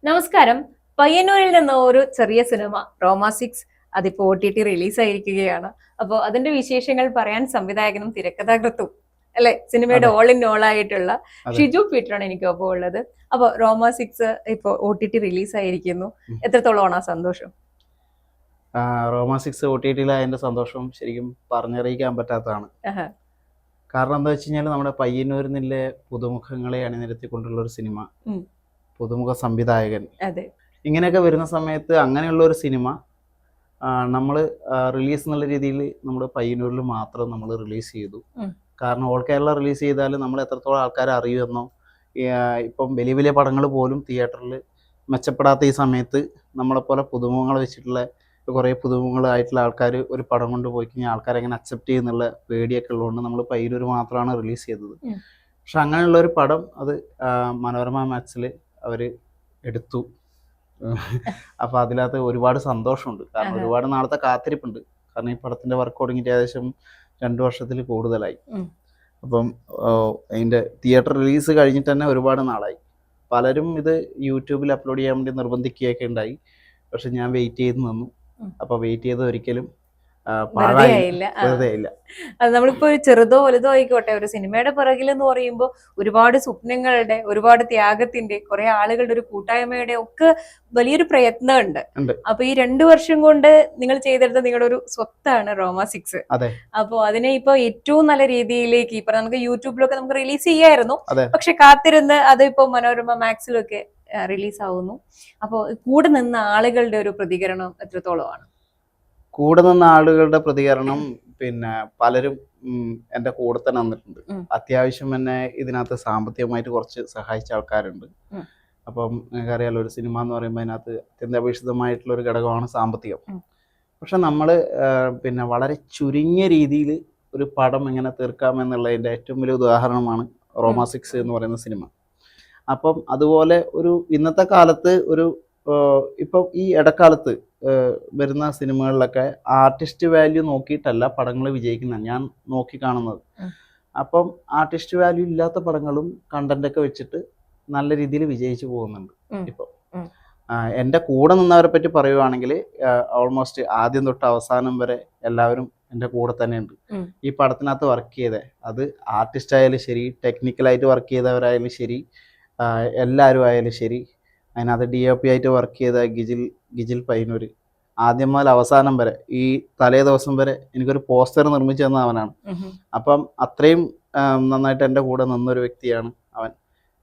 നമസ്കാരം. പയ്യന്നൂരിൽ നിന്ന് ഒരു ചെറിയ സിനിമ റോമ 6 അതിപ്പോ OTT റിലീസ് ആയിരിക്കുകയാണ്. അപ്പോൾ അതിന്റെ വിശേഷങ്ങൾ പറയാൻ സംവിധായകനും തിരക്കഥാകൃത്തും അല്ലെ സിനിമയുടെ അതെ ഓൾ ഇൻ ഓൾ ആയിട്ടുള്ള അതെ ഷിജു പീറ്ററാണ് എനിക്ക് ഒപ്പം ഉള്ളത്. അപ്പോൾ റോമ 6 ഇപ്പോൾ OTT റിലീസ് ആയിരിക്കുന്നു. ഉം. എത്രത്തോളമാണ് ആ സന്തോഷം? റോമ 6 OTT-ലായതിൻ്റെ സന്തോഷം ശരിക്കും പറഞ്ഞറിയിക്കാൻ പറ്റാത്തതാണ്. ആഹാ. കാരണം എന്താ വെച്ച് കഴിഞ്ഞാൽ നമ്മുടെ പയ്യന്നൂരിൽ നിന്നിലെ പുതുമുഖങ്ങളെ അണിനിരത്തിക്കൊണ്ടുള്ള ഒരു സിനിമ, ഉം. പുതുമുഖ സംവിധായകൻ, അതെ. ഇങ്ങനെയൊക്കെ വരുന്ന സമയത്ത് അങ്ങനെയുള്ള ഒരു സിനിമ നമ്മൾ റിലീസ് എന്നുള്ള രീതിയിൽ നമ്മുടെ പയ്യന്നൂരിൽ മാത്രം നമ്മൾ റിലീസ് ചെയ്തു. ഉം. കാരണം ഓൾ കേരള റിലീസ് ചെയ്താൽ നമ്മൾ എത്രത്തോളം ആൾക്കാരെ അറിയുമെന്നോ, ഇപ്പം വലിയ വലിയ പടങ്ങൾ പോലും തിയേറ്ററിൽ മെച്ചപ്പെടാത്ത ഈ സമയത്ത് നമ്മളെപ്പോലെ പുതുമുഖങ്ങൾ വെച്ചിട്ടുള്ള കുറേ പുതുമുഖങ്ങളായിട്ടുള്ള ആൾക്കാർ ഒരു പടം കൊണ്ട് പോയി കഴിഞ്ഞാൽ ആൾക്കാരെ എങ്ങനെ അക്സെപ്റ്റ് ചെയ്യുന്നുള്ള പേടിയൊക്കെ ഉള്ളതുകൊണ്ട് നമ്മൾ പയ്യന്നൂർ മാത്രമാണ് റിലീസ് ചെയ്തത്. ഉം. പക്ഷെ അങ്ങനെയുള്ള ഒരു പടം അത് മനോരമ മാക്സിൽ അവർ എടുത്തു. അപ്പോൾ അതിനകത്ത് ഒരുപാട് സന്തോഷമുണ്ട്. കാരണം ആഹാ. ഒരുപാട് നാളത്തെ കാത്തിരിപ്പുണ്ട്. കാരണം ഈ പടത്തിൻ്റെ വർക്ക് തുടങ്ങിയിട്ട് ഏകദേശം 2 വർഷത്തിൽ കൂടുതലായി. ഉം. അപ്പം അതിൻ്റെ തിയേറ്റർ റിലീസ് കഴിഞ്ഞിട്ട് തന്നെ ഒരുപാട് നാളായി. പലരും ഇത് യൂട്യൂബിൽ അപ്ലോഡ് ചെയ്യാൻ വേണ്ടി നിർബന്ധിക്കുകയൊക്കെ ഉണ്ടായി. പക്ഷെ ഞാൻ വെയിറ്റ് ചെയ്ത് നിന്നു. ഉം. അപ്പോൾ വെയിറ്റ് ചെയ്ത് ഒരിക്കലും വെറുതെ പാഴായില്ല, ആയില്ല. വെറുതെ ഇല്ല. അത് നമ്മളിപ്പോ ഒരു ചെറുതോ വലുതോ ആയിക്കോട്ടെ, ഒരു സിനിമയുടെ പിറകിൽ എന്ന് പറയുമ്പോൾ ഒരുപാട് സ്വപ്നങ്ങളുടെ, ഒരുപാട് ത്യാഗത്തിന്റെ, കുറെ ആളുകളുടെ ഒരു കൂട്ടായ്മയുടെ ഒക്കെ വലിയൊരു പ്രയത്നം ഉണ്ട്. ഉണ്ട്. അപ്പൊ ഈ 2 വർഷം കൊണ്ട് നിങ്ങൾ ചെയ്തെടുത്ത നിങ്ങളുടെ ഒരു സ്വത്താണ് റോമ 6. അതെ അപ്പൊ അതിനെ ഇപ്പൊ ഏറ്റവും നല്ല രീതിയിലേക്ക് ഇപ്പൊ നമുക്ക് യൂട്യൂബിലൊക്കെ നമുക്ക് റിലീസ് ചെയ്യായിരുന്നു. അതെ പക്ഷെ കാത്തിരുന്ന് അത് ഇപ്പൊ മനോരമ മാക്സിലൊക്കെ റിലീസ് ആവുന്നു. അപ്പൊ കൂടെ നിന്ന ആളുകളുടെ ഒരു പ്രതികരണം എത്രത്തോളമാണ്? കൂടെ നിന്ന ആളുകളുടെ പ്രതികരണം പിന്നെ പലരും എൻ്റെ കൂടെ തന്നെ വന്നിട്ടുണ്ട്. ഉം. അത്യാവശ്യം എന്നെ ഇതിനകത്ത് സാമ്പത്തികമായിട്ട് കുറച്ച് സഹായിച്ച ആൾക്കാരുണ്ട്. ഉം. അപ്പം നിങ്ങൾക്കറിയാലോ, ഒരു സിനിമ എന്ന് പറയുമ്പോൾ അതിനകത്ത് അത്യന്താപേക്ഷിതമായിട്ടുള്ള ഒരു ഘടകമാണ് സാമ്പത്തികം. ഉം. പക്ഷെ നമ്മൾ പിന്നെ വളരെ ചുരുങ്ങിയ രീതിയിൽ ഒരു പടം എങ്ങനെ തീർക്കാമെന്നുള്ളതിൻ്റെ ഏറ്റവും വലിയ ഉദാഹരണമാണ് റോമ 6 എന്ന് പറയുന്ന സിനിമ. അപ്പം അതുപോലെ ഒരു ഇന്നത്തെ കാലത്ത് ഒരു ഇപ്പം ഈ ഇടക്കാലത്ത് വരുന്ന സിനിമകളിലൊക്കെ ആർട്ടിസ്റ്റ് വാല്യൂ നോക്കിയിട്ടല്ല പടങ്ങൾ വിജയിക്കുന്നത് ഞാൻ നോക്കി കാണുന്നത്. ഉം. അപ്പം ആർട്ടിസ്റ്റ് വാല്യൂ ഇല്ലാത്ത പടങ്ങളും കണ്ടന്റൊക്കെ വെച്ചിട്ട് നല്ല രീതിയിൽ വിജയിച്ചു പോകുന്നുണ്ട് ഉം. ഇപ്പോൾ. ഉം. എൻ്റെ കൂടെ നിന്നവരെ പറ്റി പറയുവാണെങ്കിൽ ഓൾമോസ്റ്റ് ആദ്യം തൊട്ട് അവസാനം വരെ എല്ലാവരും എൻ്റെ കൂടെ തന്നെയുണ്ട്. ഉം. ഈ പടത്തിനകത്ത് വർക്ക് ചെയ്ത അത് ആർട്ടിസ്റ്റ് ആയാലും ശരി, ടെക്നിക്കലായിട്ട് വർക്ക് ചെയ്തവരായാലും ശരി, എല്ലാവരും ആയാലും ശരി, അതിനകത്ത് DOP ആയിട്ട് വർക്ക് ചെയ്ത ഗിജിൽ പയ്യന്നൂർ ആദ്യം മുതൽ അവസാനം വരെ ഈ തലേ ദിവസം വരെ എനിക്കൊരു പോസ്റ്റർ നിർമ്മിച്ചു തന്ന അവനാണ്. ഉം. അപ്പം അത്രയും നന്നായിട്ട് എൻ്റെ കൂടെ നിന്നൊരു വ്യക്തിയാണ് അവൻ.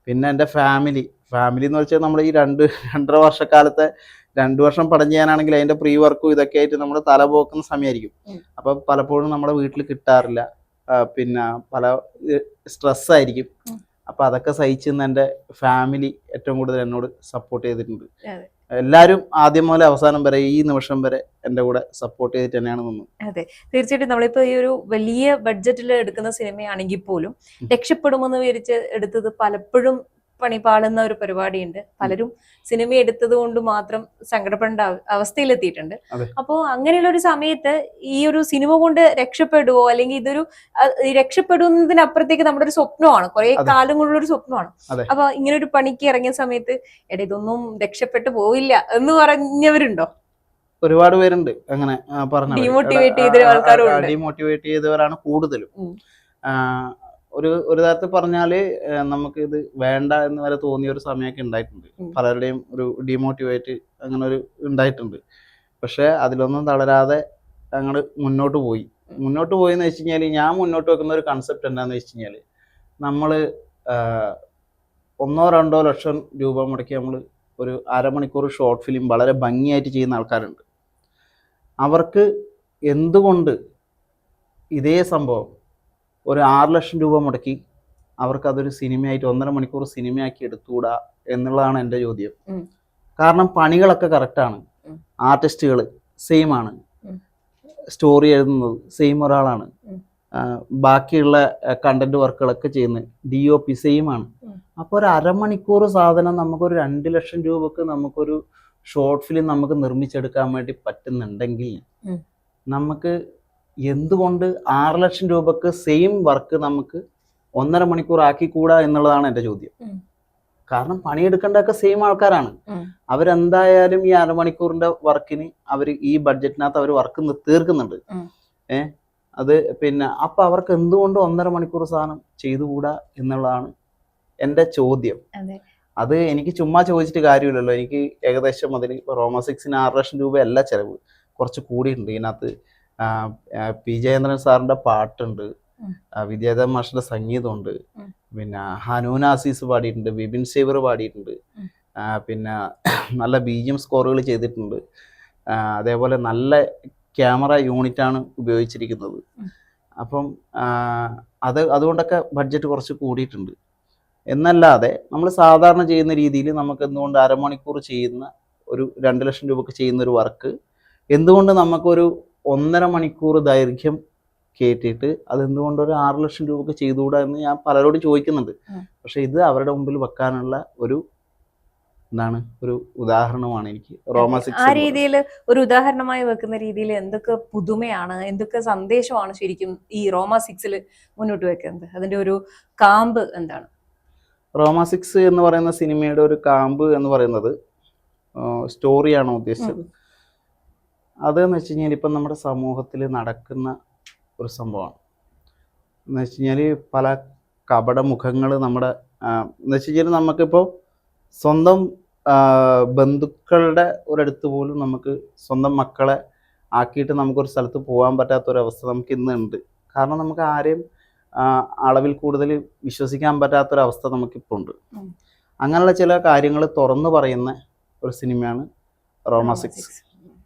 പിന്നെ എൻ്റെ ഫാമിലി എന്ന് വെച്ചാൽ നമ്മൾ ഈ 2.5 വർഷക്കാലത്തെ 2 വർഷം പടം ചെയ്യാനാണെങ്കിൽ അതിൻ്റെ പ്രീ വർക്കും ഇതൊക്കെ ആയിട്ട് നമ്മൾ തലപോക്കുന്ന സമയമായിരിക്കും. ഉം. അപ്പം പലപ്പോഴും നമ്മുടെ വീട്ടിൽ കിട്ടാറില്ല. പിന്നെ പല സ്ട്രെസ്സായിരിക്കും. അപ്പം അതൊക്കെ സഹിച്ചെന്ന് എൻ്റെ ഫാമിലി ഏറ്റവും കൂടുതൽ എന്നോട് സപ്പോർട്ട് ചെയ്തിട്ടുണ്ട്. അതെ. എല്ലാവരും ആദ്യം മുതൽ അവസാനം വരെ ഈ നിമിഷം വരെ എൻ്റെ കൂടെ സപ്പോർട്ട് ചെയ്തിട്ട് തന്നെയാണ് നിന്നത്. അതെ, തീർച്ചയായിട്ടും നമ്മളിപ്പോ ഈ ഒരു വലിയ ബഡ്ജറ്റിൽ എടുക്കുന്ന സിനിമയാണെങ്കിൽ പോലും രക്ഷപ്പെടുമെന്ന് വിചാരിച്ച് എടുത്തത് പലപ്പോഴും പണിപാളുന്ന ഒരു പരിപാടിയുണ്ട്. പലരും സിനിമ എടുത്തത് കൊണ്ട് മാത്രം സങ്കടപ്പെടേണ്ട അവസ്ഥയിലെത്തിയിട്ടുണ്ട്. അതെ. അപ്പോ അങ്ങനെയുള്ള ഒരു സമയത്ത് ഈ ഒരു സിനിമ കൊണ്ട് രക്ഷപ്പെടുവോ, അല്ലെങ്കിൽ ഇതൊരു രക്ഷപ്പെടുന്നതിനപ്പുറത്തേക്ക് നമ്മുടെ ഒരു സ്വപ്നമാണ്, കുറെ അതെ. കാലം കൊണ്ടുള്ള ഒരു സ്വപ്നമാണ്. അതെ. അപ്പൊ ഇങ്ങനെ ഒരു പണിക്ക് ഇറങ്ങിയ സമയത്ത് എടാ ഇതൊന്നും രക്ഷപ്പെട്ടു പോയില്ല എന്ന് പറഞ്ഞവരുണ്ടോ? ഒരുപാട് പേരുണ്ട് അങ്ങനെ പറഞ്ഞവര്. ഡീമോട്ടിവേറ്റ് ചെയ്ത ആൾക്കാരും ഉണ്ട്. ഡീമോട്ടിവേറ്റ് ചെയ്തവരാണ് കൂടുതലും. ഉം. ഒരു തരത്തിൽ പറഞ്ഞാൽ നമുക്ക് ഇത് വേണ്ട എന്ന് വരെ തോന്നിയ ഒരു സമയമൊക്കെ ഉണ്ടായിട്ടുണ്ട്. ഉം. പലരുടെയും ഒരു ഡീമോട്ടിവേറ്റ് അങ്ങനെ ഒരു ഉണ്ടായിട്ടുണ്ട്. പക്ഷെ അതിലൊന്നും തളരാതെ ഞങ്ങൾ മുന്നോട്ട് പോയി എന്ന് വെച്ച് കഴിഞ്ഞാൽ ഞാൻ മുന്നോട്ട് വെക്കുന്ന ഒരു കൺസെപ്റ്റ് എന്താണെന്ന് വെച്ച് കഴിഞ്ഞാൽ നമ്മൾ 1-2 ലക്ഷം രൂപ മുടക്കി നമ്മൾ ഒരു അരമണിക്കൂർ ഷോർട്ട് ഫിലിം വളരെ ഭംഗിയായിട്ട് ചെയ്യുന്ന ആൾക്കാരുണ്ട്. അവർക്ക് എന്തുകൊണ്ട് ഇതേ സംഭവം ഒരു 6 ലക്ഷം രൂപ മുടക്കി അവർക്കതൊരു സിനിമയായിട്ട് 1.5 മണിക്കൂർ സിനിമയാക്കി എടുത്തുകൂടാ എന്നുള്ളതാണ് എൻ്റെ ചോദ്യം. ഉം. കാരണം പണികളൊക്കെ കറക്റ്റാണ്, ഉം. ആർട്ടിസ്റ്റുകൾ സെയിം ആണ്, ഉം. സ്റ്റോറി എഴുതുന്നത് സെയിം ഒരാളാണ്, ഉം. ബാക്കിയുള്ള കണ്ടന്റ് വർക്കുകളൊക്കെ ചെയ്യുന്നത് DOP സെയിം ആണ്. ഉം. അപ്പോൾ ഒരു അരമണിക്കൂർ സാധനം നമുക്കൊരു 2 ലക്ഷം രൂപക്ക് നമുക്കൊരു ഷോർട്ട് ഫിലിം നമുക്ക് നിർമ്മിച്ചെടുക്കാൻ വേണ്ടി പറ്റുന്നുണ്ടെങ്കിൽ ഉം. നമുക്ക് എന്തുകൊണ്ട് 6 ലക്ഷം രൂപക്ക് സെയിം വർക്ക് നമുക്ക് 1.5 മണിക്കൂർ ആക്കിക്കൂടാ എന്നുള്ളതാണ് എൻ്റെ ചോദ്യം. ഉം. കാരണം പണിയെടുക്കേണ്ടതൊക്കെ സെയിം ആൾക്കാരാണ്. ഉം. അവരെന്തായാലും ഈ അരമണിക്കൂറിന്റെ വർക്കിന് അവർ ഈ ബഡ്ജറ്റിനകത്ത് അവർ വർക്ക് തീർക്കുന്നുണ്ട്. ഉം. അത് പിന്നെ അപ്പൊ അവർക്ക് എന്തുകൊണ്ട് 1.5 മണിക്കൂർ സാധനം ചെയ്തുകൂടാ എന്നുള്ളതാണ് എൻ്റെ ചോദ്യം. അതെ. അത് എനിക്ക് ചുമ്മാ ചോദിച്ചിട്ട് കാര്യമില്ലല്ലോ. എനിക്ക് ഏകദേശം അതിന് റോമ 6-ന് 6 ലക്ഷം രൂപയല്ല ചിലവ്, കുറച്ച് കൂടിയിട്ടുണ്ട്. ഇതിനകത്ത് പി ജയേന്ദ്രൻ സാറിന്റെ പാട്ടുണ്ട്, വിദ്യാധരൻ മാഷിന്റെ സംഗീതമുണ്ട്, പിന്നെ ഹനൂൻ ആസീസ് പാടിയിട്ടുണ്ട്, ബിബിൻ സേവർ പാടിയിട്ടുണ്ട്, പിന്നെ നല്ല BGM സ്കോറുകൾ ചെയ്തിട്ടുണ്ട്. അതേപോലെ നല്ല ക്യാമറ യൂണിറ്റാണ് ഉപയോഗിച്ചിരിക്കുന്നത്. അപ്പം അതുകൊണ്ടൊക്കെ ബഡ്ജറ്റ് കുറച്ച് കൂടിയിട്ടുണ്ട്. എന്നല്ലാതെ നമ്മൾ സാധാരണ ചെയ്യുന്ന രീതിയിൽ നമുക്ക് എന്തുകൊണ്ട് അരമണിക്കൂർ ചെയ്യുന്ന ഒരു 2 ലക്ഷം രൂപക്ക് ചെയ്യുന്ന ഒരു വർക്ക് എന്തുകൊണ്ട് നമുക്കൊരു 1.5 മണിക്കൂർ ദൈർഘ്യം കയറ്റിയിട്ട് അതെന്തുകൊണ്ട് ഒരു 6 ലക്ഷം രൂപക്ക് ചെയ്തുകൂടാ എന്ന് ഞാൻ പലരോടും ചോദിക്കുന്നുണ്ട്. പക്ഷെ ഇത് അവരുടെ മുമ്പിൽ വെക്കാനുള്ള ഒരു ഒരു ഉദാഹരണമാണ് എനിക്ക് റോമ 6. ആ രീതിയിൽ ഒരു ഉദാഹരണമായി വെക്കുന്ന രീതിയിൽ എന്തൊക്കെ പുതുമയാണ്, എന്തൊക്കെ സന്ദേശമാണ് ശരിക്കും ഈ റോമ 6-ൽ മുന്നോട്ട് വെക്കുന്നത്? അതിന്റെ ഒരു കാമ്പ് എന്താണ്? റോമ 6 എന്ന് പറയുന്ന സിനിമയുടെ ഒരു കാമ്പ് എന്ന് പറയുന്നത് സ്റ്റോറിയാണോ ഉദ്ദേശിച്ചത്? അതെന്ന് വെച്ച് കഴിഞ്ഞാൽ ഇപ്പം നമ്മുടെ സമൂഹത്തിൽ നടക്കുന്ന ഒരു സംഭവമാണ്. എന്ന് വെച്ച് കഴിഞ്ഞാൽ പല കപടമുഖങ്ങൾ നമ്മുടെ എന്ന് വെച്ച് കഴിഞ്ഞാൽ നമുക്കിപ്പോൾ സ്വന്തം ബന്ധുക്കളുടെ ഒരിടത്ത് പോലും നമുക്ക് സ്വന്തം മക്കളെ ആക്കിയിട്ട് നമുക്കൊരു സ്ഥലത്ത് പോകാൻ പറ്റാത്തൊരവസ്ഥ നമുക്ക് ഇന്നുണ്ട്. കാരണം നമുക്ക് ആരെയും അളവിൽ കൂടുതൽ വിശ്വസിക്കാൻ പറ്റാത്തൊരവസ്ഥ നമുക്കിപ്പോൾ ഉണ്ട്. അങ്ങനെയുള്ള ചില കാര്യങ്ങൾ തുറന്നു പറയുന്ന ഒരു സിനിമയാണ് റോമ 6.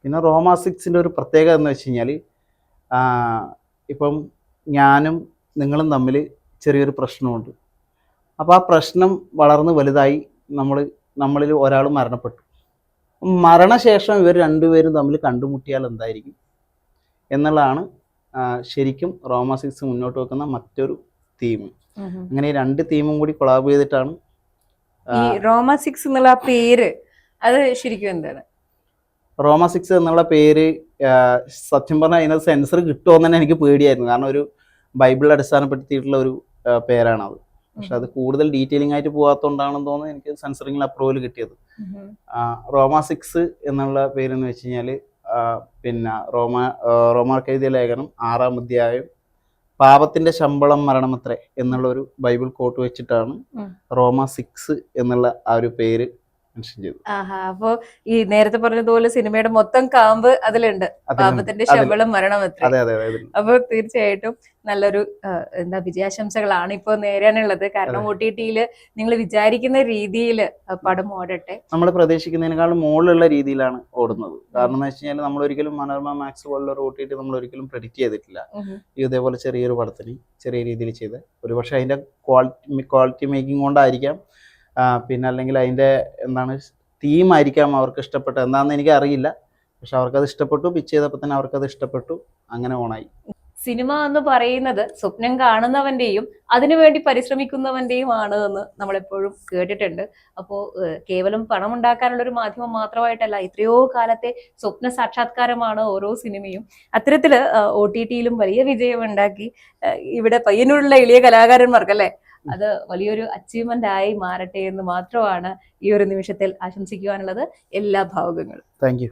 പിന്നെ റോമ 6-ൻ്റെ ഒരു പ്രത്യേകത എന്ന് വെച്ച് കഴിഞ്ഞാൽ ഇപ്പം ഞാനും നിങ്ങളും തമ്മിൽ ചെറിയൊരു പ്രശ്നമുണ്ട്. അപ്പോൾ ആ പ്രശ്നം വളർന്ന് വലുതായി നമ്മളിൽ ഒരാൾ മരണപ്പെട്ടു. മരണശേഷം ഇവർ രണ്ടുപേരും തമ്മിൽ കണ്ടുമുട്ടിയാൽ എന്തായിരിക്കും എന്നുള്ളതാണ് ശരിക്കും റോമ 6 മുന്നോട്ട് വെക്കുന്ന മറ്റൊരു തീം. അങ്ങനെ 2 തീമും കൂടി കൊളാബ് ചെയ്തിട്ടാണ് ഈ റോമ 6 എന്നുള്ള പേര്. അത് ശരിക്കും എന്താണ്? റോമ 6 എന്നുള്ള പേര് സത്യം പറഞ്ഞാൽ അതിനകത്ത് സെൻസർ കിട്ടുമോ എന്ന് തന്നെ എനിക്ക് പേടിയായിരുന്നു. കാരണം ഒരു ബൈബിൾ അടിസ്ഥാനപ്പെടുത്തിയിട്ടുള്ള ഒരു പേരാണത്. പക്ഷെ അത് കൂടുതൽ ഡീറ്റെയിലിംഗ് ആയിട്ട് പോകാത്തതുകൊണ്ടാണെന്ന് തോന്നുന്നു എനിക്ക് സെൻസറിങ്ങിൽ അപ്രൂവൽ കിട്ടിയത്. റോമ 6 എന്നുള്ള പേരെന്ന് വെച്ച് കഴിഞ്ഞാൽ പിന്നെ റോമാർക്ക് എഴുതിയ ലേഖനം 6-ാം അധ്യായം പാപത്തിന്റെ ശമ്പളം മരണമത്രേ എന്നുള്ള ഒരു ബൈബിൾ കോട്ട് വെച്ചിട്ടാണ് റോമ 6 എന്നുള്ള ആ ഒരു പേര് മെൻഷൻ ചെയ്തു. അപ്പൊ ഈ നേരത്തെ പറഞ്ഞതുപോലെ സിനിമയുടെ മൊത്തം കാമ്പ് അതിലുണ്ട്, പാപത്തിന്റെ ശമ്പളം മരണമത്രേ. അപ്പൊ തീർച്ചയായിട്ടും നല്ലൊരു വിജയാശംസകളാണ് ഇപ്പൊ നേരാനുള്ളത്. കാരണം OTT-യിൽ നിങ്ങൾ വിചാരിക്കുന്ന രീതിയിൽ പടം ഓടട്ടെ. നമ്മൾ പ്രതീക്ഷിക്കുന്നതിനേക്കാളും മുകളിലുള്ള രീതിയിലാണ് ഓടുന്നത്. കാരണം എന്ന് വെച്ച് കഴിഞ്ഞാൽ നമ്മൾ ഒരിക്കലും മനോരമ മാക്സ് പോലുള്ള ഒരു OTT നമ്മൾ ഒരിക്കലും പ്രെഡിക്റ്റ് ചെയ്തിട്ടില്ല. ഇതേപോലെ ചെറിയൊരു പടത്തിന് ചെറിയ രീതിയിൽ ചെയ്ത് ഒരുപക്ഷെ അതിന്റെ ക്വാളിറ്റി മേക്കിംഗ് കൊണ്ടായിരിക്കാം, പിന്നെ അല്ലെങ്കിൽ അതിൻ്റെ തീമായിരിക്കാം അവർക്ക് ഇഷ്ടപ്പെട്ടത്, എന്താണെന്ന് എനിക്ക് അറിയില്ല. പക്ഷെ അവർക്കത് ഇഷ്ടപ്പെട്ടു, പിച്ച് ചെയ്തപ്പോൾ തന്നെ അവർക്കത് ഇഷ്ടപ്പെട്ടു, അങ്ങനെ ഓണായി. സിനിമ എന്ന് പറയുന്നത് സ്വപ്നം കാണുന്നവന്റെയും അതിനുവേണ്ടി പരിശ്രമിക്കുന്നവന്റെയും ആണ് എന്ന് നമ്മളെപ്പോഴും കേട്ടിട്ടുണ്ട്. അപ്പോൾ കേവലം പണം ഉണ്ടാക്കാനുള്ള ഒരു മാധ്യമം മാത്രമായിട്ടല്ല, എത്രയോ കാലത്തെ സ്വപ്ന സാക്ഷാത്കാരമാണ് ഓരോ സിനിമയും. അത്തരത്തില് OTT-യിലും വലിയ വിജയമുണ്ടാക്കി ഇവിടെ പയ്യന്നൂരിലുള്ള എളിയ കലാകാരന്മാർക്കല്ലേ അത് വലിയൊരു അച്ചീവ്മെന്റ് ആയി മാറട്ടെ എന്ന് മാത്രമാണ് ഈ ഒരു നിമിഷത്തിൽ ആശംസിക്കുവാനുള്ളത്. എല്ലാ ഭാവുകങ്ങളും. Thank you.